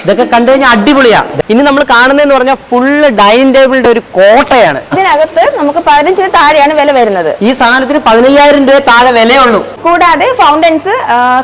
ഇതൊക്കെ കണ്ടു കഴിഞ്ഞാൽ അടിപൊളിയാ. ഇനി നമ്മൾ കാണുന്നതെന്ന് പറഞ്ഞാൽ ഫുള്ള് ഡൈനിങ് ടേബിളിന്റെ ഒരു കോട്ടയാണ്. ഇതിനകത്ത് നമുക്ക് 15 താഴെയാണ് വില വരുന്നത്. ഈ സാധനത്തിന് 15,000 രൂപ താഴെ വിലയുള്ളൂ. കൂടാതെ ഫൗണ്ടൻസ്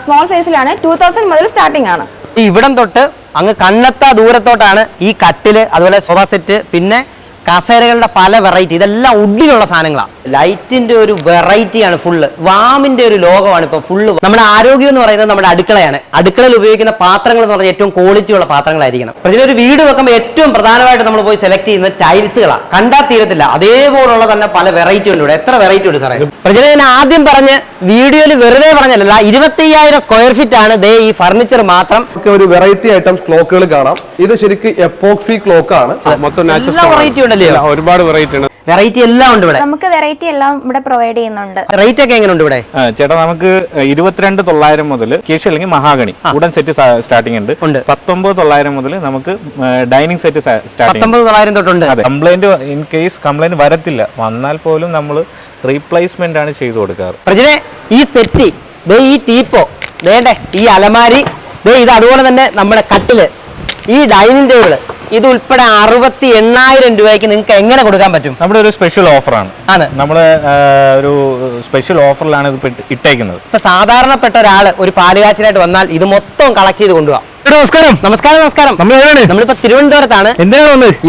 സ്മോൾ സൈസിലാണ് 2000 മുതൽ സ്റ്റാർട്ടിംഗ് ആണ്. ഇവിടം തൊട്ട് അങ്ങ് കണ്ണെത്താ ദൂരത്തോട്ടാണ് ഈ കട്ടില്, അതുപോലെ സോഫ സെറ്റ്, പിന്നെ കസേരകളുടെ പല വെറൈറ്റി. ഇതെല്ലാം ഉള്ളിലുള്ള സാധനങ്ങളാണ്. ലൈറ്റിന്റെ ഒരു വെറൈറ്റിയാണ് ഫുള്ള്. വാമിന്റെ ഒരു ലോകമാണ് ഇപ്പൊ ഫുള്ള്. നമ്മുടെ ആരോഗ്യം എന്ന് പറയുന്നത് നമ്മുടെ അടുക്കളയാണ്. അടുക്കളയിൽ ഉപയോഗിക്കുന്ന പാത്രങ്ങൾ എന്ന് പറഞ്ഞാൽ ഏറ്റവും ക്വാളിറ്റി ഉള്ള പാത്രങ്ങളായിരിക്കണം. ഇതിലൊരു വീട് വെക്കുമ്പോൾ ഏറ്റവും പ്രധാനമായിട്ട് നമ്മൾ പോയി സെലക്ട് ചെയ്യുന്നത് ടൈൽസുകളാണ്. കണ്ടാൽ തീരത്തില്ല, അതേപോലുള്ള തന്നെ പല വെറൈറ്റി ഉണ്ട് ഇവിടെ. എത്ര വെറൈറ്റി ഉണ്ട് സാറേ? പ്രജന ഞാൻ ആദ്യം പറഞ്ഞ് വീഡിയോയിൽ വെറുതെ പറഞ്ഞല്ല, 25,000 സ്ക്വയർ ഫീറ്റ് ആണ് ദേ ഈ ഫർണിച്ചർ മാത്രം. ഒരു വെറൈറ്റി ഐറ്റം ക്ലോക്കുകൾ കാണാം. ഇത് ശരിക്കും എപ്പോക്സി ക്ലോക്ക് ആണ്. മൊത്തം വെറൈറ്റി ഉണ്ടല്ലോ, ഒരുപാട് വെറൈറ്റി ഉണ്ട്. വെറൈറ്റി എല്ലാം ഉണ്ട് ഇവിടെ. നമുക്ക് വെറൈറ്റി എല്ലാം ഇവിടെ പ്രൊവൈഡ് ചെയ്യുന്നുണ്ട്. റേറ്റ് ഒക്കെ എങ്ങനെയുണ്ട് ഇവിടെ? ചേട്ടാ നമുക്ക് 22,900 മുതൽ കേശ് അല്ലെങ്കിൽ മഹാഗണി വുഡൻ സെറ്റ് സ്റ്റാർട്ടിംഗ് ഉണ്ട്. 19,900 മുതൽ നമുക്ക് ഡൈനിങ് സെറ്റ് സ്റ്റാർട്ടിംഗ് 19,900 തൊട്ടുണ്ട്. കംപ്ലൈന്റ് ഇൻ കേസ് കംപ്ലൈന്റ് വരത്തില്ല, വന്നാൽ പോലും നമ്മൾ റീപ്ലേസ്മെന്റ് ആണ് ചെയ്തു കൊടുക്കാറ്. പ്രജനെ ഈ സെറ്റ്, ഈ ടീപ്പോ, വേണ്ടേ ഈ അലമാരി, ഇത് അതുപോലെ തന്നെ നമ്മുടെ കട്ടില്, ഈ ഡൈനിങ് ടേബിള്, ഇത് ഉൾപ്പെടെ 68,000 രൂപയ്ക്ക് നിങ്ങൾക്ക് എങ്ങനെ കൊടുക്കാൻ പറ്റും? നമ്മുടെ ഒരു സ്പെഷ്യൽ ഓഫറാണ്. നമ്മള് ഒരു സ്പെഷ്യൽ ഓഫറിലാണ് ഇത് ഇട്ടേക്കുന്നത്. ഇപ്പൊ സാധാരണപ്പെട്ട ഒരാള് ഒരു പാലുകാച്ചിലായിട്ട് വന്നാൽ ഇത് മൊത്തം കളക്ട് ചെയ്ത് കൊണ്ടുപോകാം. നമസ്കാരം. നമസ്കാരം. നമസ്കാരം. നമ്മളിപ്പോ തിരുവനന്തപുരത്താണ്.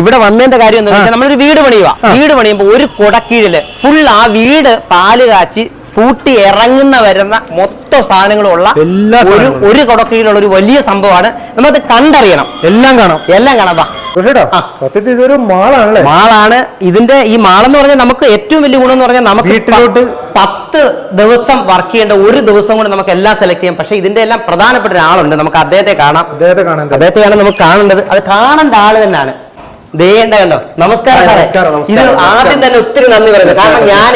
ഇവിടെ വന്നതിന്റെ കാര്യം എന്താ വെച്ചാൽ നമ്മളൊരു വീട് പണിയുക. വീട് പണിയുമ്പോൾ ഒരു കുടക്കീഴില് ഫുൾ ആ വീട് പാല് കാച്ചി പൂട്ടി ഇറങ്ങുന്ന വരുന്ന മൊത്തം സാധനങ്ങളുള്ള ഒരു കുടക്കീഴിലുള്ള ഒരു വലിയ സംഭവമാണ്. നമുക്കത് കണ്ടറിയണം. എല്ലാം കാണാം. സത്യത്തിൽ ഇതൊരു മാളാണല്ലേ? മാളാണ്. ഇതിന്റെ ഈ മാളെന്ന് പറഞ്ഞാൽ നമുക്ക് ഏറ്റവും വലിയ ഗുണം എന്ന് പറഞ്ഞാൽ നമുക്ക് വീട്ടിലോട്ട് 10 ദിവസം വർക്ക് ചെയ്യേണ്ട ഒരു ദിവസം കൊണ്ട് നമുക്ക് എല്ലാം സെലക്ട് ചെയ്യാം. പക്ഷെ ഇതിന്റെ എല്ലാം പ്രധാനപ്പെട്ട ഒരാളുണ്ട്. നമുക്ക് അദ്ദേഹത്തെ കാണാം. അദ്ദേഹത്തെയാണ് നമുക്ക് കാണേണ്ടത്. അത് കാണേണ്ട ആള് തന്നെയാണ്. കണ്ടോ? നമസ്കാരം. ഇത് ആദ്യം തന്നെ ഒത്തിരി നന്ദി പറയുന്നത്. കാരണം ഞാൻ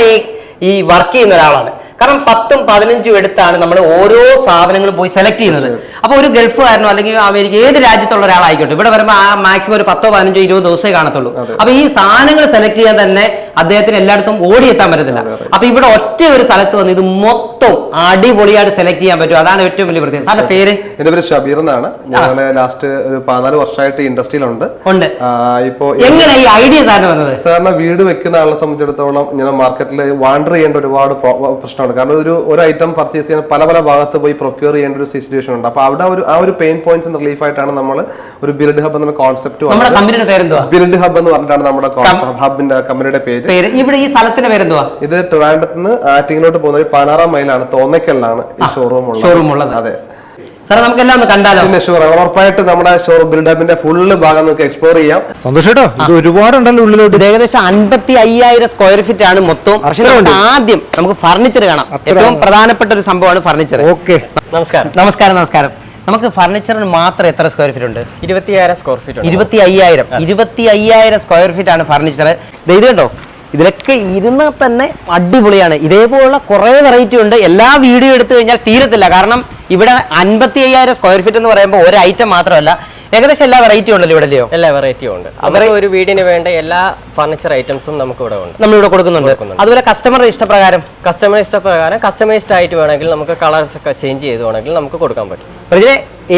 ഈ വർക്ക് ചെയ്യുന്ന ഒരാളാണ്. കാരണം 10ഉം 15ഉം എടുത്താണ് നമ്മൾ ഓരോ സാധനങ്ങളും പോയി സെലക്ട് ചെയ്യുന്നത്. അപ്പൊ ഒരു ഗൾഫുകാരനോ അല്ലെങ്കിൽ അമേരിക്ക ഏത് രാജ്യത്തുള്ള ഒരാളായിക്കോട്ടെ, ഇവിടെ വരുമ്പോൾ ആ മാക്സിമം ഒരു 10, 15, 20 ദിവസമേ കാണത്തുള്ളൂ. അപ്പൊ ഈ സാധനങ്ങൾ സെലക്ട് ചെയ്യാൻ തന്നെ അദ്ദേഹത്തിന് എല്ലായിടത്തും ഓടിയെത്താൻ പറ്റത്തില്ല. അപ്പൊ ഇവിടെ ഒറ്റ ഒരു സ്ഥലത്ത് വന്ന് ഇത് മൊത്തം അടിപൊളിയായിട്ട് സെലക്ട് ചെയ്യാൻ പറ്റും. അതാണ് ഏറ്റവും വലിയ പ്രത്യേകത. സാറിന്റെ പേര്? എന്റെ പേര് ഷബീർ എന്നാണ്. ഞങ്ങള് ലാസ്റ്റ് ഒരു 14 വർഷമായിട്ട് ഇൻഡസ്ട്രിയിലുണ്ട്. ഇപ്പൊ എങ്ങനെ ഈ ഐഡിയ സാറിന് വന്നത്? സാറിന് വീട് വെക്കുന്ന ആളെ സംബന്ധിച്ചിടത്തോളം ഇങ്ങനെ മാർക്കറ്റിൽ വാണ്ടർ ചെയ്യേണ്ട ഒരുപാട് പ്രശ്നമാണ്. കാരണം ഒരു ഐറ്റം പർച്ചേസ് ചെയ്യാൻ പല ഭാഗത്ത് പോയി പ്രൊക്യൂർ ചെയ്യേണ്ട ഒരു സിറ്റുവേഷൻ ഉണ്ട്. അപ്പൊ അവിടെ ആ ഒരു പെയിൻ പോയിന്റ്സ് റിലീഫ് ആയിട്ടാണ് നമ്മൾ ഒരു ബിൽഡ് ഹബ് എന്ന കോൺസെപ്റ്റ്. ബിൽഡ് ഹബ് എന്ന് പറഞ്ഞിട്ടാണ് നമ്മുടെ ഹബിന്റെ കമ്പനിയുടെ പേര്. ഇവിടെ ഈ സ്ഥലത്തിന്റെ പേരെന്തുവാ? ഇത് ട്രിവാൻഡ്രത്ത് നിന്ന് ആറ്റിങ്ങിലോട്ട് പോകുന്ന 16 മൈലാണ്, തോന്നയ്ക്കലിലാണ് ഈ ഷോറൂം ഉള്ളത്. അതെ സാർ, നമുക്കെല്ലാം ഒന്ന് കണ്ടാലോ? ഉറപ്പായിട്ട് നമ്മുടെ ഷോറൂം ബിൽഡ് ഹബിന്റെ ഫുള്ള് ഭാഗം നമുക്ക് എക്സ്പ്ലോർ ചെയ്യാം. സന്തോഷം. ഇത് ഒരുപാടുണ്ടല്ലോ ഉള്ളിലോട്ട്. ഏകദേശം 55,000 സ്ക്വയർ ഫീറ്റ് ആണ് മൊത്തം. പക്ഷേ ആദ്യം നമുക്ക് ഫർണിച്ചർ കാണാം. ഏറ്റവും പ്രധാനപ്പെട്ട ഒരു സംഭവമാണ് ഫർണിച്ചർ. നമസ്കാരം. നമുക്ക് ഫർണിച്ചറിന് മാത്രം എത്ര സ്ക്വയർ ഫീറ്റ് ഉണ്ട്? 25,000 സ്ക്വയർ ഫീറ്റ്. 25,000 സ്ക്വയർ ഫീറ്റ് ആണ് ഫർണിച്ചർ. ഇത് കണ്ടോ, ഇതിലൊക്കെ ഇരുന്നാൽ തന്നെ അടിപൊളിയാണ്. ഇതേപോലുള്ള കുറെ വെറൈറ്റി ഉണ്ട്. എല്ലാ വീഡിയോ എടുത്തു കഴിഞ്ഞാൽ തീരത്തില്ല. കാരണം ഇവിടെ 55,000 സ്ക്വയർ ഫീറ്റ് എന്ന് പറയുമ്പോൾ ഒരു ഐറ്റം മാത്രമല്ല, ഏകദേശം എല്ലാ വെറൈറ്റി ഉണ്ടല്ലോ ഇവിടെ? എല്ലാ വെറൈറ്റിയും ഉണ്ട്. ഒരു വീടിന് വേണ്ട എല്ലാ ഫർണിച്ചർ ഐറ്റംസും നമുക്ക് ഇവിടെ ഉണ്ട്, നമ്മളിവിടെ കൊടുക്കുന്നുണ്ട്. അതുപോലെ കസ്റ്റമർ ഇഷ്ടപ്രകാരം കസ്റ്റമൈസ്ഡ് ആയിട്ട് വേണമെങ്കിൽ നമുക്ക് കളേഴ്സ് ഒക്കെ ചേഞ്ച് ചെയ്ത് വേണമെങ്കിൽ നമുക്ക് കൊടുക്കാൻ പറ്റും.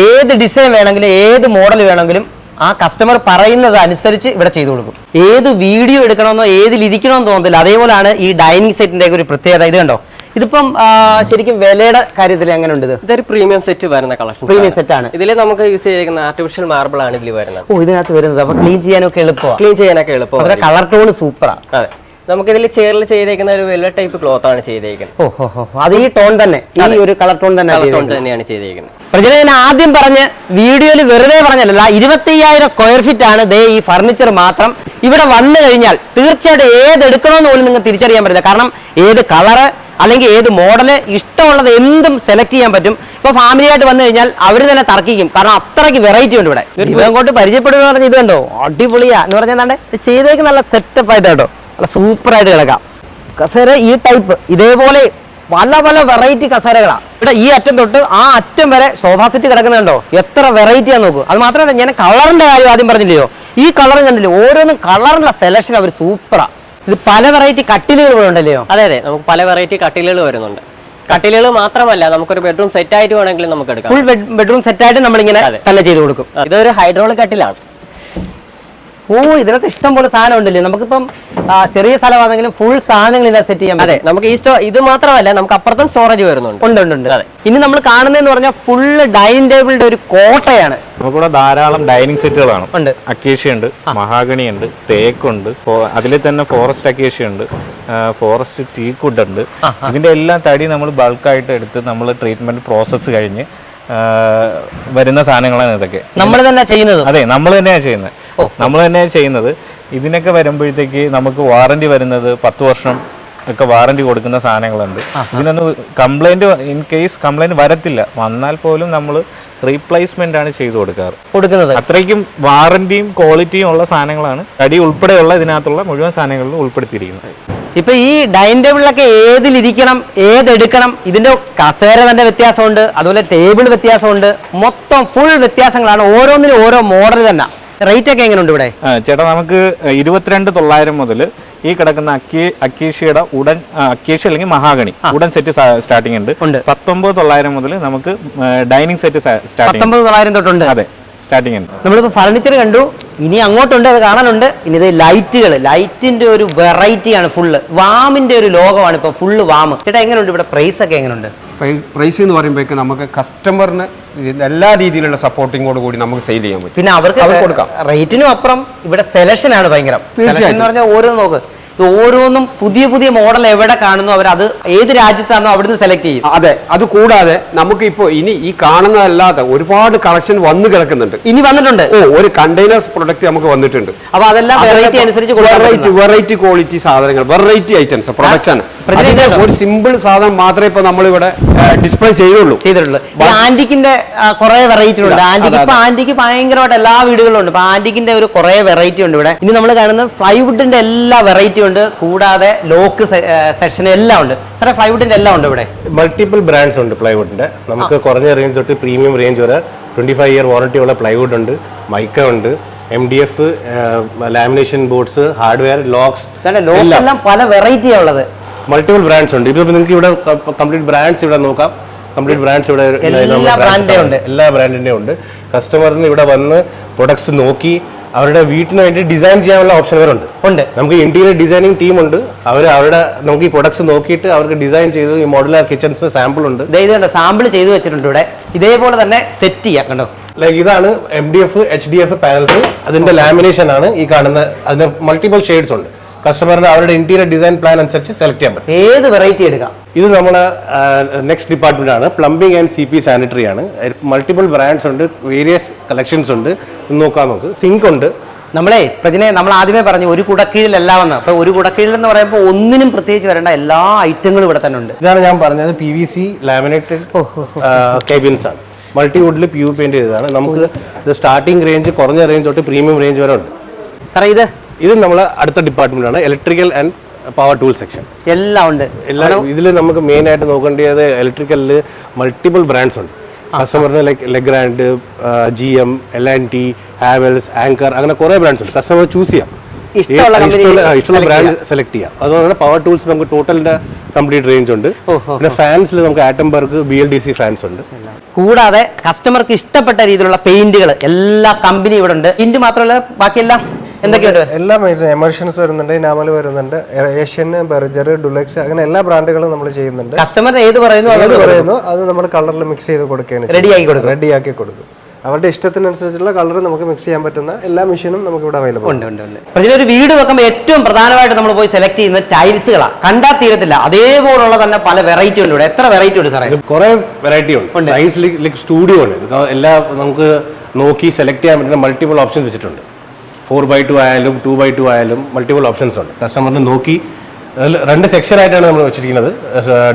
ഏത് ഡിസൈൻ വേണമെങ്കിലും ഏത് മോഡൽ വേണമെങ്കിലും ആ കസ്റ്റമർ പറയുന്നത് അനുസരിച്ച് ഇവിടെ ചെയ്തു കൊടുക്കും. ഏത് വീഡിയോ എടുക്കണമെന്നോ ഏതിലിരിക്കണമെന്ന് തോന്നുന്നില്ല. അതേപോലെയാണ് ഈ ഡൈനിങ് സെറ്റിന്റെ ഒരു പ്രത്യേകത. ഇത് കണ്ടോ, ഇതിപ്പം ശരിക്കും വിലയുടെ കാര്യത്തിൽ എങ്ങനെ ഉണ്ട്? ഇതൊരു പ്രീമിയം സെറ്റ് വരുന്ന കളക്ഷൻ. പ്രീമിയം സെറ്റ് ആണ്. ഇതിൽ നമുക്ക് യൂസ് ചെയ്തിരിക്കുന്ന ആർട്ടിഫിഷ്യൽ മാർബിൾ ആണ് ഇതിൽ വരുന്നത്. ഇതിനകത്ത് വരുന്നത്. അപ്പൊ ക്ലീൻ ചെയ്യാനൊക്കെ എളുപ്പമാണ്. കളർ ടോൺ സൂപ്പറാ. അതെ, നമുക്ക് ഇതിൽ ചെയറിൽ ചെയ്തേക്കുന്ന ഒരു വെൽവെറ്റ് ടൈപ്പ് ക്ലോത്ത് ആണ് ചെയ്തേക്കുന്നത്. അത് ഈ ടോൺ തന്നെ, ഈ ഒരു കളർ ടോൺ തന്നെയാണ് ചെയ്തേക്കുന്നത്. ഞാൻ ആദ്യം പറഞ്ഞ് വീഡിയോയിൽ വെറുതെ പറഞ്ഞല്ല, 25,000 സ്ക്വയർ ഫീറ്റ് ആണ് ദേ ഈ ഫർണിച്ചർ മാത്രം. ഇവിടെ വന്നു കഴിഞ്ഞാൽ തീർച്ചയായിട്ടും ഏത് എടുക്കണമെന്ന് പോലും നിങ്ങൾക്ക് തിരിച്ചറിയാൻ പറ്റില്ല. കാരണം ഏത് കളറ് അല്ലെങ്കിൽ ഏത് മോഡല് ഇഷ്ടമുള്ളത് എന്തും സെലക്ട് ചെയ്യാൻ പറ്റും. ഇപ്പൊ ഫാമിലി ആയിട്ട് വന്നു കഴിഞ്ഞാൽ അവർ തന്നെ തർക്കിക്കും. കാരണം അത്രയ്ക്ക് വെറൈറ്റി ഉണ്ട് ഇവിടെ. ഇവങ്ങോട്ട് പരിചയപ്പെടുക പറഞ്ഞാൽ ഇത് കണ്ടോ, അടിപൊളിയാ എന്ന് പറഞ്ഞാൽ ചെയ്തേക്ക് നല്ല സെറ്റപ്പ് ആയിട്ട് കേട്ടോ, നല്ല സൂപ്പർ ആയിട്ട് കിടക്കാം. കസേര ഈ ടൈപ്പ് ഇതേപോലെ പല വെറൈറ്റി കസേരകളാണ് ഇവിടെ. ഈ അറ്റം തൊട്ട് ആ അറ്റം വരെ സോഫാ സെറ്റ് കിടക്കുന്നുണ്ടോ, എത്ര വെറൈറ്റിയാന്ന് നോക്കൂ. അത് മാത്രമല്ല, ഞാൻ കളറിന്റെ കാര്യം ആദ്യം പറഞ്ഞില്ലയോ, ഈ കളർ കണ്ടില്ലേ, ഓരോന്നും കളറിന്റെ സെലക്ഷൻ അവർ സൂപ്പറാ. ഇത് പല വെറൈറ്റി കട്ടിലുകൾ ഉണ്ടല്ലോ? അതെ, നമുക്ക് പല വെറൈറ്റി കട്ടിലുകൾ വരുന്നുണ്ട്. കട്ടിലുകൾ മാത്രമല്ല നമുക്കൊരു ബെഡ്റൂം സെറ്റ് ആയിട്ട് വേണമെങ്കിലും നമുക്ക് എടുക്കാം. ഫുൾ ബെഡ്റൂം സെറ്റ് ആയിട്ട് നമ്മളിങ്ങനെ തന്നെ ചെയ്ത് കൊടുക്കും. ഇതൊരു ഹൈഡ്രോളിക് കട്ടിലാണ്. ഓ, ഇതിനകത്ത് ഇഷ്ടം പോലെ സാധനം ഉണ്ടല്ലേ. നമുക്കിപ്പം ചെറിയ സ്ഥലമാണെങ്കിലും ഫുൾ സാധനങ്ങൾ ഇതിനെ സെറ്റ് ചെയ്യാൻ അതെ, നമുക്ക് ഈ ഇത് മാത്രമല്ല നമുക്ക് അപ്പുറത്തും സ്റ്റോറേജ് വരുന്നുണ്ട്. ഉണ്ട്. ഇനി നമ്മൾ കാണുന്നതെന്ന് പറഞ്ഞാൽ ഫുള്ള് ഡൈനിങ് ടേബിളിന്റെ ഒരു കോട്ടയാണ്. നമുക്കിവിടെ ധാരാളം ഡൈനിങ് സെറ്റുകളാണ്. ഉണ്ട്. അക്കേഷ്യ ഉണ്ട്, മഹാഗണി ഉണ്ട്, തേക്കുണ്ട്, അതിൽ തന്നെ ഫോറസ്റ്റ് അക്കേഷ്യ ഉണ്ട്, ഫോറസ്റ്റ് ടീക്വുഡ് ഉണ്ട്. ഇതിന്റെ എല്ലാം തടി നമ്മൾ ബൾക്കായിട്ട് എടുത്ത് നമ്മൾ ട്രീറ്റ്മെന്റ് പ്രോസസ്സ് കഴിഞ്ഞ് വരുന്ന സാധനങ്ങളാണ് ഇതൊക്കെ. നമ്മൾ തന്നെ ചെയ്യുന്നത്? അതെ, നമ്മൾ തന്നെയാണ് ചെയ്യുന്നത്. ഇതിനൊക്കെ വരുമ്പോഴത്തേക്ക് നമുക്ക് വാറന്റി വരുന്നത് 10 വർഷം ഒക്കെ വാറന്റി കൊടുക്കുന്ന സാധനങ്ങളുണ്ട്. ഇതിനൊന്നും കംപ്ലൈന്റ് ഇൻ കേസ് കംപ്ലൈന്റ് വരത്തില്ല, വന്നാൽ പോലും നമ്മൾ റീപ്ലേസ്മെന്റ് ആണ് ചെയ്തു കൊടുക്കുന്നത്. അത്രയ്ക്കും വാറന്റിയും ക്വാളിറ്റിയും ഉള്ള സാധനങ്ങളാണ് തടി ഉൾപ്പെടെയുള്ള ഇതിനകത്തുള്ള മുഴുവൻ സാധനങ്ങളിലും ഉൾപ്പെടുത്തിയിരിക്കുന്നത്. ഇപ്പൊ ഈ ഡൈനിങ് ടേബിളിലൊക്കെ ഏതിലിരിക്കണം, ഏതെടുക്കണം, ഇതിന്റെ കസേര തന്നെ വ്യത്യാസമുണ്ട്, അതുപോലെ ടേബിൾ വ്യത്യാസമുണ്ട്, മൊത്തം ഫുൾ വ്യത്യാസങ്ങളാണ്. ഓരോന്നിനും ഓരോ മോഡൽ തന്നെ. റേറ്റ് ഒക്കെ എങ്ങനെയുണ്ട് ഇവിടെ? ചേട്ടാ, നമുക്ക് 22,900 മുതൽ ഈ കിടക്കുന്ന അക്കേഷ്യയുടെ അക്കേഷ്യ അല്ലെങ്കിൽ മഹാഗണി ഉടൻ സെറ്റ് സ്റ്റാർട്ടിംഗ് ഉണ്ട്. 19,900 മുതൽ നമുക്ക് ഡൈനിങ് സെറ്റ് സ്റ്റാർട്ടിംഗ് 19,900 തൊട്ടുണ്ട്. അതെ, സ്റ്റാർട്ടിംഗ് ഉണ്ട്. നമ്മളിപ്പോ ഫർണിച്ചർ കണ്ടു, ഇനി അങ്ങോട്ടുണ്ട്, അത് കാണാനുണ്ട്. ഇനി ഇത് ലൈറ്റിന്റെ ഒരു വെറൈറ്റിയാണ്. ഫുള്ള് വാമിന്റെ ഒരു ലോകമാണ് ഇപ്പൊ, ഫുള്ള് വാം. ചേട്ടാ, എങ്ങനെയുണ്ട് ഇവിടെ? പ്രൈസ് ഒക്കെ എങ്ങനെയുണ്ട്? പ്രൈസ് എന്ന് പറയുമ്പോഴേക്ക് നമുക്ക് കസ്റ്റമറിന് എല്ലാ രീതിയിലുള്ള സപ്പോർട്ടിങ്ങോട് കൂടി നമുക്ക് സെയിൽ ചെയ്യാൻ പറ്റും. പിന്നെ അവർക്ക് കൊടുക്കാം. റേറ്റിനും അപ്പുറം ഇവിടെ സെലക്ഷൻ ആണ് ഭയങ്കരം. സെലക്ഷൻ എന്ന് പറഞ്ഞാൽ ഓരോ നോക്ക്, ഓരോന്നും പുതിയ പുതിയ മോഡൽ എവിടെ കാണുന്നു അവർ അത് ഏത് രാജ്യത്താണോ അവിടുന്ന് സെലക്ട് ചെയ്യും. അതെ, അത് കൂടാതെ നമുക്ക് ഇപ്പോൾ ഇനി ഈ കാണുന്നതല്ലാതെ ഒരുപാട് കളക്ഷൻ വന്നു കിടക്കുന്നുണ്ട്. ഇനി വന്നിട്ടുണ്ട്. ഒരു കണ്ടെയ്നേഴ്സ് പ്രൊഡക്റ്റ് നമുക്ക് വന്നിട്ടുണ്ട്. അപ്പൊ അതെല്ലാം വെറൈറ്റി അനുസരിച്ച് വെറൈറ്റി ക്വാളിറ്റി സാധനങ്ങൾ, വെറൈറ്റി ഐറ്റംസ് പ്രൊഡക്ഷൻ. ഒരു സിമ്പിൾ സാധനം മാത്രമേ ഇപ്പൊ നമ്മളിവിടെ ഡിസ്പ്ലേ ചെയ്തിട്ടുള്ളൂ. ആന്റിക്കിന്റെ കുറെ വെറൈറ്റി ഉണ്ട്. ആന്റിക്ക് ഭയങ്കരമായിട്ട് എല്ലാ വീടുകളിലും ഉണ്ട്. ഇപ്പൊ ആന്റിക്കിന്റെ ഒരു കുറെ വെറൈറ്റി ഉണ്ട് ഇവിടെ. ഇനി നമ്മൾ കാണുന്നത് പ്ലൈവുഡിന്റെ എല്ലാ വെറൈറ്റി ഉണ്ട്, കൂടാതെ ലോക്ക് സെക്ഷൻ എല്ലാം ഉണ്ട്. സാറേ, പ്ലൈവുഡിന്റെ എല്ലാം ഉണ്ട് ഇവിടെ? മൾട്ടിപ്പിൾ ബ്രാൻഡ്സ് ഉണ്ട് പ്ലൈവുഡിന്റെ. നമുക്ക് കുറഞ്ഞ റേഞ്ച് തൊട്ട് പ്രീമിയം റേഞ്ച് വരെ 25 ഇയർ വാറണ്ടി ഉള്ള പ്ലൈവുഡ് ഉണ്ട്, മൈക്ക ഉണ്ട്, MDF, lamination boards, hardware, locks, എല്ലാം പല വെറൈറ്റിയാണ് ഉള്ളത്. മൾട്ടിപ്പിൾ ബ്രാൻഡ്സ് ഉണ്ട്. ഇപ്പോൾ നിങ്ങൾക്ക് ഇവിടെ കംപ്ലീറ്റ് ബ്രാൻഡ്സ് ഇവിടെ നോക്കാം. കംപ്ലീറ്റ് ബ്രാൻഡ്സ് ഇവിടെ എല്ലാ ബ്രാൻഡിന്റെയും ഉണ്ട്. കസ്റ്റമറിന് ഇവിടെ വന്ന് പ്രൊഡക്ട്സ് നോക്കി അവരുടെ വീട്ടിന് വേണ്ടി ഡിസൈൻ ചെയ്യാനുള്ള ഓപ്ഷൻ വരെ ഉണ്ട്. നമുക്ക് ഇന്റീരിയർ ഡിസൈനിങ് ടീം ഉണ്ട്. നമുക്ക് ഈ പ്രൊഡക്ട്സ് നോക്കിയിട്ട് അവർക്ക് ഡിസൈൻ ചെയ്ത് ഈ മോഡുലാർ കിച്ചൺസ് സാമ്പിൾ ഉണ്ട്. സാമ്പിൾ ചെയ്ത് വെച്ചിട്ടുണ്ട് ഇവിടെ. ഇതേപോലെ തന്നെ സെറ്റ് ചെയ്യാം. കണ്ടോ, ലൈക്ക് ഇതാണ് MDF HDF പാനൽസ്. അതിന്റെ ലാമിനേഷൻ ആണ് ഈ കാണുന്ന. അതിന് മൾട്ടിപ്പിൾ ഷെയ്ഡ്സ് ഉണ്ട്. കസ്റ്റമറിന് അവരുടെ ഇന്റീരിയർ ഡിസൈൻ പ്ലാൻ അനുസരിച്ച് സെലക്ട് ചെയ്യാൻ പറ്റും. ഏത് വെറൈറ്റി എടുക്കാം. ഇത് നമ്മുടെ നെക്സ്റ്റ് ഡിപ്പാർട്ട്മെന്റ് ആണ്, പ്ലംബിംഗ് ആൻഡ് CP സാനിറ്ററി ആണ്. മൾട്ടിപ്പിൾ ബ്രാൻഡ്സ് ഉണ്ട്, വേരിയസ് കളക്ഷൻസ് ഉണ്ട്. നോക്കാം നമുക്ക്. സിങ്ക് ഉണ്ട്. നമ്മൾ ആദ്യമേ പറഞ്ഞു ഒരു കുടക്കീഴിലല്ല വന്ന്. അപ്പൊ ഒരു കുടക്കീഴിൽ എന്ന് പറയുമ്പോൾ ഒന്നിനും പ്രത്യേകിച്ച് വരേണ്ട എല്ലാ ഐറ്റങ്ങളും ഇവിടെ തന്നെ ഉണ്ട്. ഇതാണ് ഞാൻ പറഞ്ഞത്, PVC ലാമിനേറ്റഡ് കേബിൻസ് ആണ്. മൾട്ടിവുഡിൽ PU പെയിന്റ് ചെയ്തതാണ്. നമുക്ക് ഇത് സ്റ്റാർട്ടിംഗ് റേഞ്ച് കുറഞ്ഞ റേഞ്ച് തൊട്ട് പ്രീമിയം റേഞ്ച് വരെ ഉണ്ട്. സാറേ, ഇത് നമ്മളെ അടുത്ത ഡിപ്പാർട്ട്മെന്റ് ആണ്, electrical and power tool section. എല്ലാം ഉണ്ട്. ഇതിൽ നമുക്ക് മെയിൻ ആയിട്ട് നോക്കേണ്ടത് ഇലക്ട്രിക്കലിൽ മൾട്ടിപ്പിൾ ബ്രാൻഡ്സ് ഉണ്ട്. കസ്റ്റമറിന് like Legrand, GM, L&T, Havells, Anchor, അങ്ങനെ കുറെ ബ്രാൻഡ്സ് ഉണ്ട്. കസ്റ്റമർ ചൂസ് ചെയ്യാം, ഇഷ്ടമുള്ള ബ്രാൻഡ് സെലക്ട് ചെയ്യാം. അതുപോലെ പവർ ടൂൾസ് നമുക്ക് ടോട്ടലിന്റെ കംപ്ലീറ്റ് റേഞ്ച് ഉണ്ട്. പിന്നെ ഫാൻസിൽ നമുക്ക് ആറ്റംബർഗ് BLDC ഫാൻസ് ഉണ്ട്. കൂടാതെ കസ്റ്റമർക്ക് ഇഷ്ടപ്പെട്ട രീതിയിലുള്ള പെയിന്റുകൾ എല്ലാ കമ്പനി ഇവിടെ ഉണ്ട്. പെയിന്റ് മാത്രമല്ല ബാക്കിയെല്ലാം എന്തൊക്കെയുണ്ട്? എല്ലാ എമർഷൻസ് വരുന്നുണ്ട്, ഇനാമൽ വരുന്നുണ്ട്, ഏഷ്യൻ, ബർജർ, ഡുലക്സ്, അങ്ങനെ എല്ലാ ബ്രാൻഡുകളും നമ്മൾ ചെയ്യുന്നുണ്ട്. കസ്റ്റമർ ഏത് പറയുന്നു അത് നമ്മൾ കളറിൽ മിക്സ് ചെയ്ത് കൊടുക്കുകയാണ്, റെഡിയാക്കി കൊടുക്കും. അവരുടെ ഇഷ്ടത്തിനനുസരിച്ചുള്ള കളർ നമുക്ക് മിക്സ് ചെയ്യാൻ പറ്റുന്ന എല്ലാ മെഷീനും നമുക്ക് ഇവിടെ അവൈലബിൾ ഉണ്ട്. ഒരു വീട് വെക്കുമ്പോൾ ഏറ്റവും പ്രധാനമായിട്ട് നമ്മൾ പോയി സെലക്ട് ചെയ്യുന്നത് ടൈൽസുകളാണ്. കണ്ടാൽ തീരത്തില്ല, അതേപോലുള്ള തന്നെ പല വെറൈറ്റി ഉണ്ട് ഇവിടെ. എത്ര വെറൈറ്റി ഉണ്ട് സാറേ? കുറെ വെറൈറ്റി ഉണ്ട്. സൈസ് സ്റ്റുഡിയോ ഉണ്ട്. എല്ലാ നമുക്ക് നോക്കി സെലക്ട് ചെയ്യാൻ പറ്റുന്ന മൾട്ടിപ്പിൾ ഓപ്ഷൻസ് വെച്ചിട്ടുണ്ട്. 4x2 ആയാലും 2x2 ആയാലും മൾട്ടിപ്പിൾ ഓപ്ഷൻസ് ഉണ്ട്. കസ്റ്റമറിന് നോക്കി 2 സെക്ഷൻ ആയിട്ടാണ് നമ്മൾ വെച്ചിരിക്കുന്നത്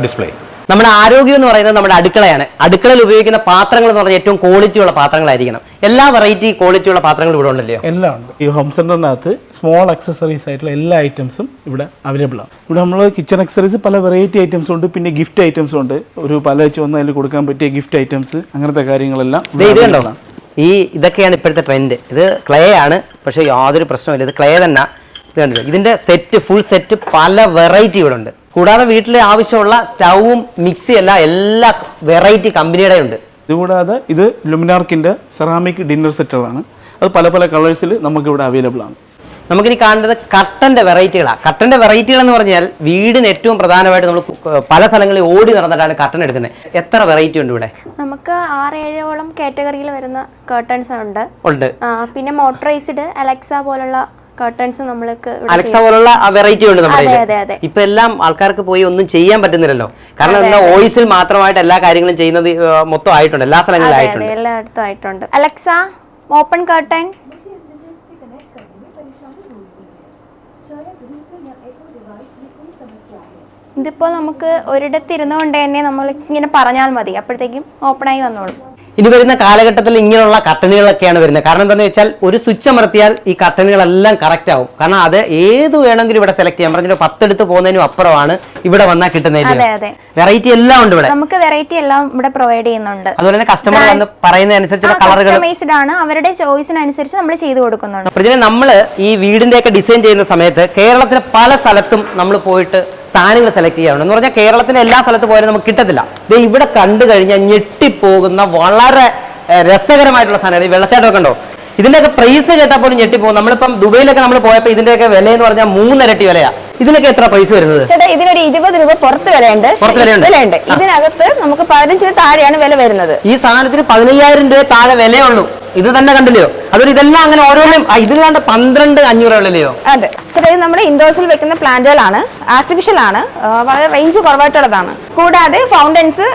ഡിസ്പ്ലേ. നമ്മുടെ ആരോഗ്യം എന്ന് പറയുന്നത് നമ്മുടെ അടുക്കളയാണ്. അടുക്കളയിൽ ഉപയോഗിക്കുന്ന പാത്രങ്ങൾ എന്ന് പറഞ്ഞാൽ ഏറ്റവും ക്വാളിറ്റി ഉള്ള പാത്രങ്ങളായിരിക്കണം. എല്ലാ വെറൈറ്റി ക്വാളിറ്റി ഉള്ള പാത്രങ്ങൾ ഇവിടെ ഉണ്ടല്ലോ? എല്ലാം ഉണ്ട്. ഈ ഹോം സെന്ററിനകത്ത് സ്മോൾ അക്സസറീസ് ആയിട്ടുള്ള എല്ലാ ഐറ്റംസും ഇവിടെ അവൈലബിൾ ആണ്. ഇവിടെ നമ്മൾ കിച്ചൺ അക്സസറീസ് പല വെറൈറ്റി ഐറ്റംസ് ഉണ്ട്. പിന്നെ ഗിഫ്റ്റ് ഐറ്റംസ് ഉണ്ട്. ഒരു പലച്ച് വന്ന് അതിൽ കൊടുക്കാൻ പറ്റിയ ഗിഫ്റ്റ് ഐറ്റംസ്, അങ്ങനത്തെ കാര്യങ്ങളെല്ലാം ഇതൊക്കെയാണ് ഇപ്പോഴത്തെ ട്രെൻഡ്. ഇത് ക്ലേ ആണ്, പക്ഷേ യാതൊരു പ്രശ്നമില്ല. ഇത് ക്ലേ തന്നെ. ഇത് കണ്ടില്ല, ഇതിന്റെ സെറ്റ് ഫുൾ സെറ്റ് പല വെറൈറ്റി ഇവിടെ ഉണ്ട്. കൂടാതെ വീട്ടിൽ ആവശ്യമുള്ള സ്റ്റൗവും മിക്സി എല്ലാ വെറൈറ്റി കമ്പനിയുടെ ഉണ്ട്. ഇതുകൂടാതെ ഇത് ലുമിനാർക്കിൻ്റെ സെറാമിക് ഡിന്നർ സെറ്റുകളാണ്. അത് പല പല കളേഴ്സിൽ നമുക്കിവിടെ അവൈലബിൾ ആണ്. നമുക്കിനി കാണുന്നത് കർട്ടന്റെ വെറൈറ്റികളാണ്. കർട്ടന്റെ വെറൈറ്റികൾ എന്ന് പറഞ്ഞാൽ വീടിന് ഏറ്റവും പ്രധാനമായിട്ട് നമ്മൾ പല സ്ഥലങ്ങളിൽ ഓടി നടന്നിട്ടാണ് കർട്ടൻ എടുക്കുന്നത്. എത്ര വെറൈറ്റി ഉണ്ട് ഇവിടെ? നമുക്ക് 6-7ഓളം കാറ്റഗറിയിൽ വരുന്ന കർട്ടൻസ് ഉണ്ട്. പിന്നെ മോട്ടറൈസ്ഡ് അലക്സ പോലുള്ള കർട്ടൻസ് നമ്മൾക്ക് അലക്സ പോലുള്ള വെറൈറ്റി ഉണ്ട് നമ്മുടെ. ഇപ്പൊ എല്ലാം ആൾക്കാർക്ക് പോയി ഒന്നും ചെയ്യാൻ പറ്റുന്നില്ലല്ലോ. കാരണം എന്താ, വോയിസിൽ മാത്രമായിട്ട് എല്ലാ കാര്യങ്ങളും ചെയ്യുന്നത് മൊത്തം ആയിട്ടുണ്ട്, എല്ലാ സ്ഥലങ്ങളിലും ആയിട്ടുണ്ട്. എല്ലായിടത്തും ആയിട്ടുണ്ട്. Alexa open curtain. ഇതിപ്പോൾ നമുക്ക് ഒരിടത്ത് ഇരുന്നുകൊണ്ട് തന്നെ നമ്മൾ ഇങ്ങനെ പറഞ്ഞാൽ മതി, അപ്പോഴത്തേക്കും ഓപ്പണായി വന്നോളും. ഇനി വരുന്ന കാലഘട്ടത്തിൽ ഇങ്ങനെയുള്ള കർട്ടനുകളൊക്കെയാണ് വരുന്നത്. കാരണം എന്താണെന്ന് വെച്ചാൽ ഒരു സ്വിച്ച് അമർത്തിയാൽ ഈ കർട്ടനുകളെല്ലാം കറക്റ്റ് ആവും. കാരണം അത് ഏത് വേണമെങ്കിലും ഇവിടെ സെലക്ട് ചെയ്യാം. പറഞ്ഞാൽ 10 എടുത്ത് പോകുന്നതിനും അപ്പുറമാണ് ഇവിടെ വന്നാൽ കിട്ടുന്നത്. വെറൈറ്റി എല്ലാം ഉണ്ട് ഇവിടെ. നമുക്ക് വെറൈറ്റി എല്ലാം ഇവിടെ പ്രൊവൈഡ് ചെയ്യുന്നുണ്ട്. അതുപോലെ തന്നെ കസ്റ്റമർ വന്ന് പറയുന്നതനുസരിച്ചുള്ള കളറുകൾ കസ്റ്റമൈസ്ഡ് ആണ്, അവരുടെ ചോയ്സിനനുസരിച്ച് നമ്മൾ ചെയ്തു കൊടുക്കുന്നുണ്ട്. പ്രതിനെ നമ്മൾ ഈ വീടിന്റെ ഒക്കെ ഡിസൈൻ ചെയ്യുന്ന സമയത്ത് കേരളത്തിലെ പല സ്ഥലത്തും നമ്മൾ പോയിട്ട് സാധനങ്ങൾ സെലക്ട് ചെയ്യാറുണ്ട്. എന്ന് പറഞ്ഞാൽ കേരളത്തിലെ എല്ലാ സ്ഥലത്ത് പോയാലും നമുക്ക് കിട്ടത്തില്ല. ഇവിടെ കണ്ടു കഴിഞ്ഞാൽ ഞെട്ടിപ്പോകുന്ന വളരെ രസകരമായിട്ടുള്ള സാധനങ്ങൾ. ഈ വെള്ളച്ചാട്ടമൊക്കെ ഉണ്ടോ, ഇതിന്റെയൊക്കെ പ്രൈസ് കേട്ടാൽ പോലും ഞെട്ടിപ്പോകും. നമ്മളിപ്പം ദുബൈയിലൊക്കെ നമ്മൾ പോയപ്പോൾ ഇതിന്റെയൊക്കെ വില എന്ന് പറഞ്ഞാൽ 3 ഇരട്ടി വിലയാ. ഇതിനൊക്കെ എത്ര പ്രൈസ് വരുന്നത്? ചേട്ടാ ഇതിനൊരു 20 രൂപ പുറത്ത് വിലയുണ്ട്. ഇതിനകത്ത് നമുക്ക് 15 താഴെയാണ് വില വരുന്നത്. ഈ സാധനത്തിന് 15,000 രൂപ താഴെ വിലയുള്ളൂ. ഇത് തന്നെ കണ്ടില്ലയോ? അതൊരു ഇതെല്ലാം അങ്ങനെ ഓരോന്നും ഇതിലാണ്ട് 12,500 ഉള്ളയോ? അതെ ചേട്ടാ, ഇത് നമ്മുടെ ഇൻഡോഴ്സിൽ വെക്കുന്ന പ്ലാന്റുകളാണ്, ആർട്ടിഫിഷ്യൽ ആണ്, വളരെ റേഞ്ച് കുറവായിട്ടുള്ളതാണ്. കൂടാതെ ഫൗണ്ടൻസ്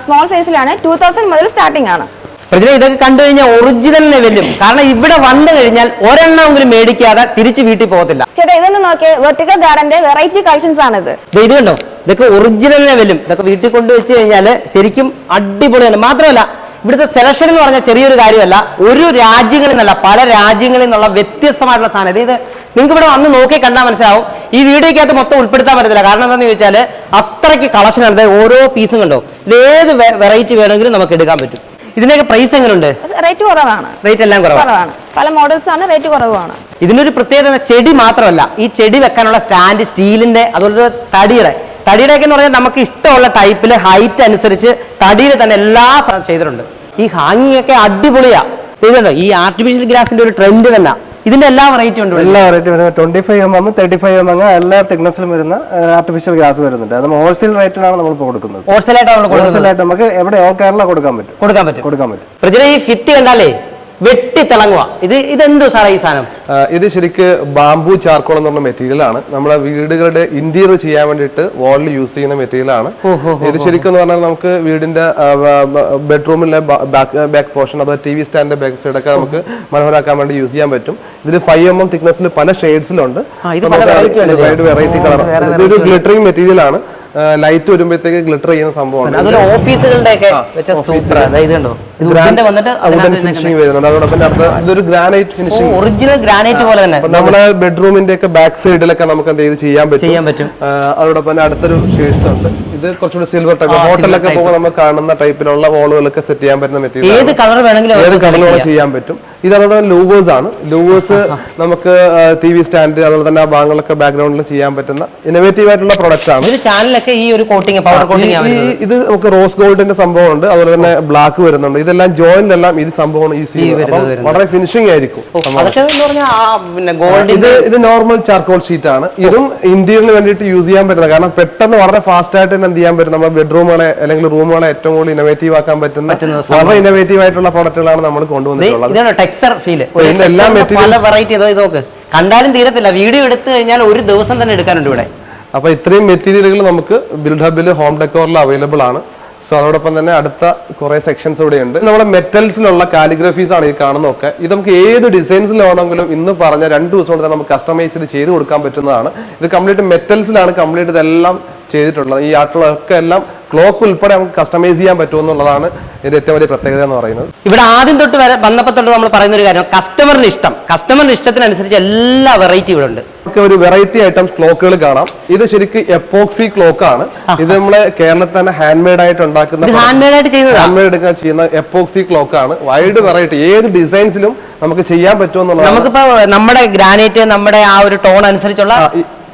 സ്മോൾ സൈസിലാണ്, 2000 മുതൽ സ്റ്റാർട്ടിംഗ് ആണ്. ഇതൊക്കെ കണ്ടു കഴിഞ്ഞാൽ ഒറിജിനൽ ലെവലും. കാരണം ഇവിടെ വന്നു കഴിഞ്ഞാൽ ഒരെണ്ണമെങ്കിലും മേടിക്കാതെ തിരിച്ച് വീട്ടിൽ പോകത്തില്ല. ചേട്ടാ ഇതൊന്ന് നോക്കിയേ, വെർട്ടിക്കൽ ഗാർഡന്റെ വെറൈറ്റി കളക്ഷൻസ് ആണ് ഇത്. ഇത് കണ്ടോ, ഇതൊക്കെ ഒറിജിനൽ ലെവലും. ഇതൊക്കെ വീട്ടിൽ കൊണ്ടുവച്ച് കഴിഞ്ഞാൽ ശരിക്കും അടിപൊളിയാണ്. മാത്രമല്ല ഇവിടുത്തെ സെലക്ഷൻ എന്ന് പറഞ്ഞാൽ ചെറിയൊരു കാര്യമല്ല. ഒരു രാജ്യങ്ങളിൽ നിന്നല്ല, പല രാജ്യങ്ങളിൽ നിന്നുള്ള വ്യത്യസ്തമായിട്ടുള്ള സാധനം. ഇത് നിങ്ങൾക്ക് ഇവിടെ വന്ന് നോക്കി കണ്ടാൽ മനസ്സിലാവും. ഈ വീഡിയോക്കകത്ത് മൊത്തം ഉൾപ്പെടുത്താൻ പറ്റത്തില്ല. കാരണം എന്താണെന്ന് ചോദിച്ചാൽ അത്രയ്ക്ക് കളക്ഷൻ ആണ്. ഓരോ പീസും കണ്ടോ, ഇത് ഏത് വെറൈറ്റി വേണമെങ്കിലും നമുക്ക് എടുക്കാൻ പറ്റും. ഇതിനൊക്കെ പ്രൈസ് എങ്ങനെയുണ്ട്? റേറ്റ് കുറവാണ്. റേറ്റ് എല്ലാം കുറവാണ്. പല മോഡൽസ് ആണ്, റേറ്റ് കുറവാണ്. ഇതിനൊരു പ്രത്യേകത ചെടി മാത്രമല്ല, ഈ ചെടി വെക്കാനുള്ള സ്റ്റാൻഡ് സ്റ്റീലിന്റെ, അതുപോലെ തടിയുടെ ഒക്കെ എന്ന് പറഞ്ഞാൽ നമുക്ക് ഇഷ്ടമുള്ള ടൈപ്പിൽ ഹൈറ്റ് അനുസരിച്ച് തടിയിൽ തന്നെ എല്ലാ ചെയ്തിട്ടുണ്ട്. ഈ ഹാങ്ങിങ് ഒക്കെ അടിപൊളിയാ. ഇതുണ്ടോ, ഈ ആർട്ടിഫിഷ്യൽ ഗ്രാസിന്റെ ഒരു ട്രെൻഡ് തന്നെ. ഇതിന്റെ എല്ലാ വെറൈറ്റി ഉണ്ട്. എല്ലാ വെറൈറ്റി 25 mm 35 mm എല്ലാ തിക്നെസ്സിലും വരുന്ന ആർട്ടിഫിഷ്യൽ ഗ്രാസ് വരുന്നുണ്ട്. അത് ഹോൾസെയിൽ റേറ്റിലാണ് നമ്മൾ കൊടുക്കുന്നത്. ഹോൾസെയിലായിട്ട് നമുക്ക് എവിടെ ഓൾ കേരള കൊടുക്കാൻ പറ്റും. ഈ ഫിറ്റ് കണ്ടാലേ വെട്ടി തിളങ്ങുക. ഇതെന്തോ സാറേ ഈ സാധനം? ഇത് ശരിക്ക് ബാംബു ചാർക്കോൾ എന്ന് പറഞ്ഞ മെറ്റീരിയൽ ആണ്. നമ്മളെ വീടുകളുടെ ഇന്റീരിയർ ചെയ്യാൻ വേണ്ടിയിട്ട് വാളിൽ യൂസ് ചെയ്യുന്ന മെറ്റീരിയൽ ആണ്. ഇത് ശരിക്കും എന്ന് പറഞ്ഞാൽ നമുക്ക് വീടിന്റെ ബെഡ്റൂമിലെ ബാക്ക് പോർഷൻ, അഥവാ TV സ്റ്റാൻഡിന്റെ ബാക്ക് സൈഡ് ഒക്കെ നമുക്ക് മനോഹരാക്കാൻ വേണ്ടി യൂസ് ചെയ്യാൻ പറ്റും. ഇതിൽ 5 mm തിക്നെസ്സിൽ പല ഷെയ്ഡ്സിലുണ്ട്. Variety colour. ഇതൊരു ഗ്ലിറ്ററിംഗ് മെറ്റീരിയൽ ആണ്. ലൈറ്റ് വരുമ്പോഴത്തേക്ക് ഗ്ലിറ്റർ ചെയ്യുന്ന സംഭവമാണ്. ഫിനിഷിംഗ് വരുന്നുണ്ട്. അതോടൊപ്പം ഇതൊരു ഗ്രാനൈറ്റ് ഫിനിഷിംഗ്, ഒറിജിനൽ ഗ്രാനൈറ്റ് പോലെ തന്നെ നമ്മുടെ ബെഡ്റൂമിന്റെ ഒക്കെ ബാക്ക് സൈഡിലൊക്കെ നമുക്ക് എന്ത് ചെയ്യാൻ പറ്റും. അതോടൊപ്പം അടുത്തൊരു ഷെയ്ഡ്സ് ഉണ്ട്. ഇത് കുറച്ചുകൂടി സിൽവർ ടൈപ്പ്, ഹോട്ടലൊക്കെ പോകുമ്പോൾ നമ്മൾ കാണുന്ന ടൈപ്പിലുള്ള വാളുകളൊക്കെ സെറ്റ് ചെയ്യാൻ പറ്റുന്ന മെറ്റീരിയൽ. ഏത് കളർ വേണമെങ്കിലും ചെയ്യാൻ പറ്റും. ഇത് അതോടെ ലൂവേഴ്സ് ആണ്. ലൂവേഴ്സ് നമുക്ക് TV സ്റ്റാൻഡ്, അതുപോലെ തന്നെ ആ ഭാഗങ്ങളൊക്കെ ബാക്ക്ഗ്രൗണ്ടിൽ ചെയ്യാൻ പറ്റുന്ന ഇന്നോവേറ്റീവ് ആയിട്ടുള്ള പ്രൊഡക്റ്റ് ആണ്. ചാനലൊക്കെ ഈ ഒരു കോട്ടിംഗ്, പവർ കോട്ടിംഗ്. ഇത് നമുക്ക് റോസ് ഗോൾഡിന്റെ സംഭവം ഉണ്ട്, അതുപോലെ തന്നെ ബ്ലാക്ക് വരുന്നുണ്ട്. ഇതെല്ലാം ജോയിന്റ് എല്ലാം ഇത് സംഭവം യൂസ് ചെയ്യുന്നത്. വളരെ ഫിനിഷിംഗ് ആയിരിക്കും. ഇത് നോർമൽ ചാർക്കോൾ ഷീറ്റ് ആണ്. ഇതും ഇന്റീരിയറിന് വേണ്ടിയിട്ട് യൂസ് ചെയ്യാൻ പറ്റുന്നത്. കാരണം പെട്ടെന്ന് വളരെ ഫാസ്റ്റ് ആയിട്ട് തന്നെ എന്ത് ചെയ്യാൻ പറ്റും, നമ്മുടെ ബെഡ്റൂമുകളെ അല്ലെങ്കിൽ റൂമുകളെ ഏറ്റവും കൂടുതൽ ഇന്നോവേറ്റീവ് ആക്കാൻ പറ്റുന്ന വളരെ ഇന്നോവേറ്റീവ് ആയിട്ടുള്ള പ്രോഡക്റ്റുകളാണ് നമ്മൾ കൊണ്ടുവന്നിട്ടുള്ളത്. കണ്ടാലും തീരത്തില്ല. വീഡിയോ എടുത്തു കഴിഞ്ഞാൽ ഒരു ദിവസം തന്നെ എടുക്കാനുണ്ട് ഇവിടെ. അപ്പൊ ഇത്രയും മെറ്റീരിയലുകൾ നമുക്ക് ബിൽഡ് ഹബിൽ ഹോം ഡെക്കോറിൽ അവൈലബിൾ ആണ്. സോ അതോടൊപ്പം തന്നെ അടുത്ത കുറെ സെക്ഷൻസ് ഇവിടെ ഉണ്ട്. നമ്മുടെ മെറ്റൽസിലുള്ള കാലിഗ്രഫീസ് ആണ് ഈ കാണുന്നതൊക്കെ. ഇത് നമുക്ക് ഏത് ഡിസൈൻസിലാണെങ്കിലും ഇന്ന് പറഞ്ഞ 2 ദിവസം കൊണ്ട് തന്നെ നമുക്ക് കസ്റ്റമൈസ് ചെയ്ത് കൊടുക്കാൻ പറ്റുന്നതാണ്. ഇത് കംപ്ലീറ്റ് മെറ്റൽസിലാണ് കംപ്ലീറ്റ് ഇതെല്ലാം ചെയ്തിട്ടുള്ളത്. ഈ ആർട്ടുകളൊക്കെ എല്ലാം ക്ലോക്ക് ഉൾപ്പെടെ നമുക്ക് കസ്റ്റമൈസ് ചെയ്യാൻ പറ്റുമെന്നുള്ളതാണ് ഇതിന്റെ ഏറ്റവും വലിയ പ്രത്യേകത എന്ന് പറയുന്നത്. ഇവിടെ ആദ്യം തൊട്ട് വന്നപ്പോൾ തൊട്ട് നമ്മൾ പറയുന്ന ഒരു കാര്യം, കസ്റ്റമറിന്റെ ഇഷ്ടത്തിനനുസരിച്ച് എല്ലാ വെറൈറ്റി ഇവിടെ ഉണ്ട്. നമുക്ക് ഒരു വെറൈറ്റി ഐറ്റംസ് ക്ലോക്കുകൾ കാണാം. ഇത് ശരിക്കും എപ്പോക്സി ക്ലോക്ക് ആണ്. ഇത് നമ്മള് കേരളത്തിൽ തന്നെ ഹാൻഡ് മെയ്ഡ് ആയിട്ട് ഉണ്ടാക്കുന്ന, ഹാൻഡ് മെയ്ഡ് ചെയ്യുന്ന എപ്പോക്സി ക്ലോക്ക് ആണ്. വൈഡ് വെറൈറ്റി, ഏത് ഡിസൈൻസിലും നമുക്ക് ചെയ്യാൻ പറ്റുമെന്നുള്ളത്. നമുക്കിപ്പോ നമ്മുടെ ഗ്രാനൈറ്റ്, നമ്മുടെ ആ ഒരു ടോൺ അനുസരിച്ചുള്ള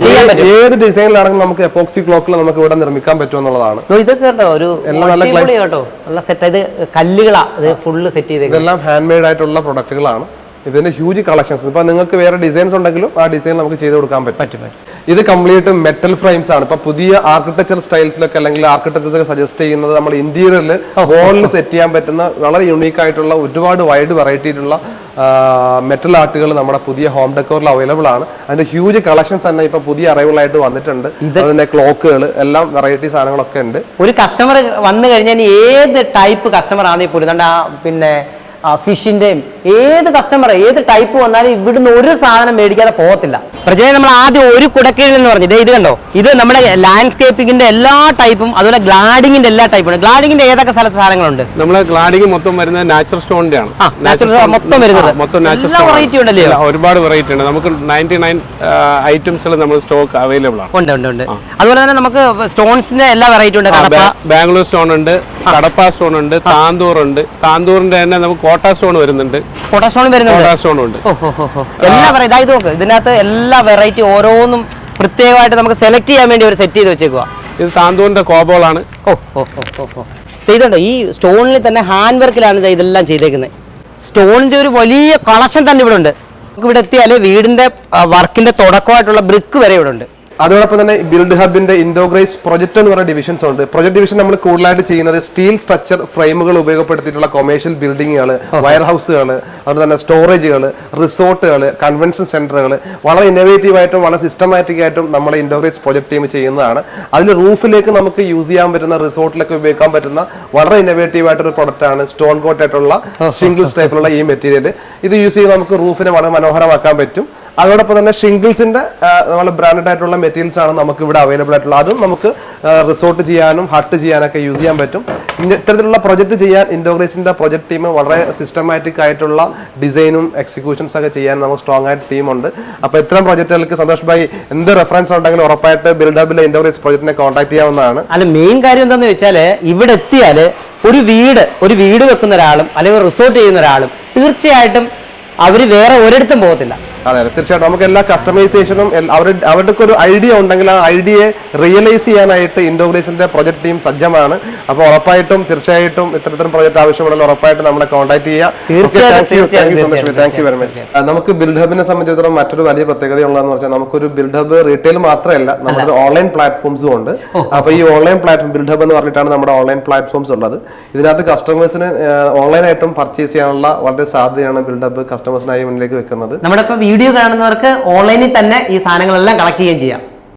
ചെയ്യാൻ പറ്റും. ഏത് ഡിസൈനിലാണെങ്കിലും നമുക്ക് എപ്പോക്സി ക്ലോക്കിൽ നമുക്ക് ഇവിടെ നിർമ്മിക്കാൻ പറ്റും എന്നുള്ളതാണ്. ഇതൊക്കെ കേട്ടോ ഒരു അടിപൊളി കേട്ടോ, നല്ല സെറ്റ്. ഇത് കല്ലുകളാ, ഇത് ഫുള്ള് സെറ്റ് ചെയ്ത്. ഇതെല്ലാം ഹാൻഡ് മെയ്ഡ് ആയിട്ടുള്ള പ്രൊഡക്റ്റുകളാണ്. ഇതിന്റെ ഹ്യൂജ് കളക്ഷൻസ്. ഇപ്പൊ നിങ്ങൾക്ക് വേറെ ഡിസൈൻസ് ഉണ്ടെങ്കിലും ആ ഡിസൈൻ നമുക്ക് ചെയ്ത് കൊടുക്കാൻ പറ്റും. ഇത് കംപ്ലീറ്റ് മെറ്റൽ ഫ്രെയിംസ് ആണ്. ഇപ്പൊ പുതിയ ആർക്കിടെക്ചർ സ്റ്റൈൽസിലൊക്കെ അല്ലെങ്കിൽ ആർക്കിടെക്ചേഴ്സ് ഒക്കെ സജസ്റ്റ് ചെയ്യുന്നത് നമ്മൾ ഇന്റീരിയറിൽ വോളിൽ സെറ്റ് ചെയ്യാൻ പറ്റുന്ന വളരെ യുണീക്ക് ആയിട്ടുള്ള ഒരുപാട് വൈഡ് വെറൈറ്റി ആയിട്ടുള്ള മെറ്റൽ ആർട്ടുകൾ നമ്മുടെ പുതിയ ഹോം ഡെക്കോറിൽ അവൈലബിൾ ആണ്. അതിന്റെ ഹ്യൂജ് കളക്ഷൻസ് തന്നെ ഇപ്പൊ പുതിയ അറൈവൽ ആയിട്ട് വന്നിട്ടുണ്ട്. അതിന്റെ ക്ലോക്കുകൾ എല്ലാം വെറൈറ്റി സാധനങ്ങളൊക്കെ ഉണ്ട്. ഒരു കസ്റ്റമർ വന്നു കഴിഞ്ഞാൽ ഏത് ടൈപ്പ് കസ്റ്റമർ ആണെങ്കിൽ പോലും പിന്നെ ഫിഷിന്റെയും ഏത് കസ്റ്റമർ ഏത് ടൈപ്പ് വന്നാലും ഇവിടുന്ന് ഒരു സാധനം മേടിക്കാതെ പോകത്തില്ല. പ്രജയെ നമ്മൾ ആദ്യം ഒരു കുടക്കീഴിൽ എന്ന് പറഞ്ഞത് ഇത് കണ്ടോ, ഇത് നമ്മുടെ ലാൻഡ്സ്കേപ്പിംഗിന്റെ എല്ലാ ടൈപ്പും, അതുപോലെ ഗ്ലാഡിങ്ങിന്റെ എല്ലാ ടൈപ്പും. ഗ്ലാഡിങ്ങിന്റെ ഏതൊക്കെ സ്ഥലത്ത് സാധനങ്ങളുണ്ട്? നമ്മളെ ഗ്ലാഡിങ് മൊത്തം വരുന്നത് നാച്ചുറൽ സ്റ്റോണിന്റെ ആണ്. മൊത്തം വരുന്നത് മൊത്തം നാച്ചുറൽ വെറൈറ്റി ഉണ്ടല്ലോ, ഒരുപാട് വെറൈറ്റി ഉണ്ട്. നമുക്ക് 99 ഐറ്റംസുകൾ നമ്മൾ സ്റ്റോക്ക് അവൈലബിൾ ആണ്. ഉണ്ട്. അതുപോലെ തന്നെ നമുക്ക് സ്റ്റോൺസിന്റെ എല്ലാ വെറൈറ്റി ഉണ്ട്. ബാംഗ്ലൂർ സ്റ്റോൺ ഉണ്ട്, കടപ്പ സ്റ്റോൺ ഉണ്ട്, താന്തൂർ ഉണ്ട്. താന്തൂറിന്റെ തന്നെ നമുക്ക് കോട്ട സ്റ്റോൺ വരുന്നുണ്ട്. കോട്ട സ്റ്റോൺ ഉണ്ട്. എല്ലാ വെറൈറ്റി ഇത് നോക്ക്, ഇതിനകത്ത് എല്ലാ വെറൈറ്റി ഓരോന്നും പ്രത്യേകമായിട്ട് നമുക്ക് സെലക്ട് ചെയ്യാൻ വേണ്ടി ഒരു സെറ്റ് ചെയ്ത് വെച്ചേക്കുക. ഇത് താന്തൂറിന്റെ കോബോളാണ്. ചെയ്തുണ്ട് ഈ സ്റ്റോണിൽ തന്നെ ഹാൻഡ് വർക്കിലാണ് ഇതെല്ലാം ചെയ്തേക്കുന്നത്. സ്റ്റോണിന്റെ ഒരു വലിയ കളക്ഷൻ തന്നെ ഇവിടെ ഉണ്ട്. നമുക്ക് ഇവിടെ എത്തിയാൽ വീടിന്റെ വർക്കിന്റെ തുടക്കമായിട്ടുള്ള ബ്രിക്ക് വരെ ഇവിടെ ഉണ്ട്. അതോടൊപ്പം തന്നെ ബിൽഡ് ഹബിന്റെ ഇൻഡോഗ്രൈസ് പ്രൊജക്ട് എന്ന് പറയുന്ന ഡിവിഷൻസ് ഉണ്ട്. പ്രൊജക്ട് ഡിവിഷൻ നമ്മൾ കൂടുതലായിട്ട് ചെയ്യുന്നത് സ്റ്റീൽ സ്ട്രക്ചർ ഫ്രെയിമുകൾ ഉപയോഗപ്പെടുത്തിയിട്ടുള്ള കൊമേഴ്ഷ്യൽ ബിൽഡിങ്ങുകൾ, വയർ ഹൗസുകൾ, അതുപോലെ തന്നെ സ്റ്റോറേജുകൾ, റിസോർട്ടുകൾ, കൺവെൻഷൻ സെന്ററുകൾ വളരെ ഇന്നോവേറ്റീവ് ആയിട്ടും വളരെ സിസ്റ്റമാറ്റിക് ആയിട്ടും നമ്മുടെ ഇൻഡോഗ്രൈസ് പ്രൊജക്ട് ടീം ചെയ്യുന്നതാണ്. അതിൽ റൂഫിലേക്ക് നമുക്ക് യൂസ് ചെയ്യാൻ പറ്റുന്ന, റിസോർട്ടിലേക്ക് ഉപയോഗിക്കാൻ പറ്റുന്ന വളരെ ഇന്നോവേറ്റീവ് ആയിട്ടൊരു പ്രൊഡക്റ്റ് ആണ് സ്റ്റോൺ കോട്ട് ആയിട്ടുള്ള ഷിംഗിൾസ് ടൈപ്പിലുള്ള ഈ മെറ്റീരിയൽ. ഇത് യൂസ് ചെയ്ത് നമുക്ക് റൂഫിനെ വളരെ മനോഹരമാക്കാൻ പറ്റും. അതോടൊപ്പം തന്നെ ഷിംഗിൾസിന്റെ നമ്മൾ ബ്രാൻഡഡ് ആയിട്ടുള്ള മെറ്റീരിയൽസ് ആണ് നമുക്ക് ഇവിടെ അവൈലബിൾ ആയിട്ടുള്ളത്. അതും നമുക്ക് റിസോർട്ട് ചെയ്യാനും ഹട്ട് ചെയ്യാനൊക്കെ യൂസ് ചെയ്യാൻ പറ്റും. ഇത്തരത്തിലുള്ള പ്രൊജക്ട് ചെയ്യാൻ ഇൻഡോഗ്രൈസിന്റെ പ്രൊജക്ട് ടീം വളരെ സിസ്റ്റമാറ്റിക് ആയിട്ടുള്ള ഡിസൈനും എക്സിക്യൂഷൻസ് ഒക്കെ ചെയ്യാൻ നമുക്ക് സ്ട്രോങ് ആയിട്ട് ടീമുണ്ട്. അപ്പോൾ ഇത്തരം പ്രൊജക്റ്റുകൾക്ക് സന്തോഷ് ഭായി എന്ത് റെഫറൻസ് ഉണ്ടെങ്കിലും ഉറപ്പായിട്ട് ബിൽഡ് ഹബിലെ ഇൻഡോഗ്രൈസ് പ്രൊജക്ടിനെ കോൺടാക്ട് ചെയ്യാവുന്നതാണ്. അല്ല, മെയിൻ കാര്യം എന്താണെന്ന് വെച്ചാൽ ഇവിടെ എത്തിയാൽ ഒരു വീട് വെക്കുന്ന ഒരാളും അല്ലെങ്കിൽ റിസോർട്ട് ചെയ്യുന്ന ഒരാളും തീർച്ചയായിട്ടും അവർ വേറെ ഒരിടത്തും പോകത്തില്ല. അതെ, തീർച്ചയായിട്ടും നമുക്ക് എല്ലാ കസ്റ്റമൈസേഷനും അവരുടെ ഒരു ഐഡിയ ഉണ്ടെങ്കിൽ ആ ഐഡിയയെ റിയലൈസ് ചെയ്യാനായിട്ട് ഇൻഡോഗ്രേഷന്റെ പ്രൊജക്ട് ടീം സജ്ജമാണ്. അപ്പോൾ ഉറപ്പായിട്ടും തീർച്ചയായിട്ടും ഇത്തരത്തിലും പ്രൊജക്ട് ആവശ്യമുള്ള ഉറപ്പായിട്ട് നമ്മളെ കോൺടാക്ട് ചെയ്യാം. Thank you very much. നമുക്ക് ബിൽഡ് ഹബിനെ സംബന്ധിച്ചിടത്തോളം മറ്റൊരു വലിയ പ്രത്യേകതയുള്ളതെന്ന് വെച്ചാൽ നമുക്കൊരു ബിൽഡ് ഹബ് റീറ്റെയിൽ മാത്രമല്ല, നമ്മുടെ ഓൺലൈൻ പ്ലാറ്റ്ഫോംസും ഉണ്ട്. അപ്പോൾ ഈ ഓൺലൈൻ പ്ലാറ്റ്ഫോം ബിൽഡ് ഹബ് എന്ന് പറഞ്ഞിട്ടാണ് നമ്മുടെ ഓൺലൈൻ പ്ലാറ്റ്ഫോംസ് ഉള്ളത്. ഇതിനകത്ത് കസ്റ്റമേഴ്സിന് ഓൺലൈനായിട്ടും പർച്ചേസ് ചെയ്യാനുള്ള വളരെ സാധ്യതയാണ് ബിൽഡ് ഹബ് കസ്റ്റമേഴ്സിനായി മുന്നിലേക്ക് വെക്കുന്നത്. നമ്മുടെ വീഡിയോ കാണുന്നവർക്ക് ഓൺലൈനിൽ തന്നെ ഈ സാധനങ്ങളെല്ലാം കളക്ട് ചെയ്യുകയും ചെയ്യാം.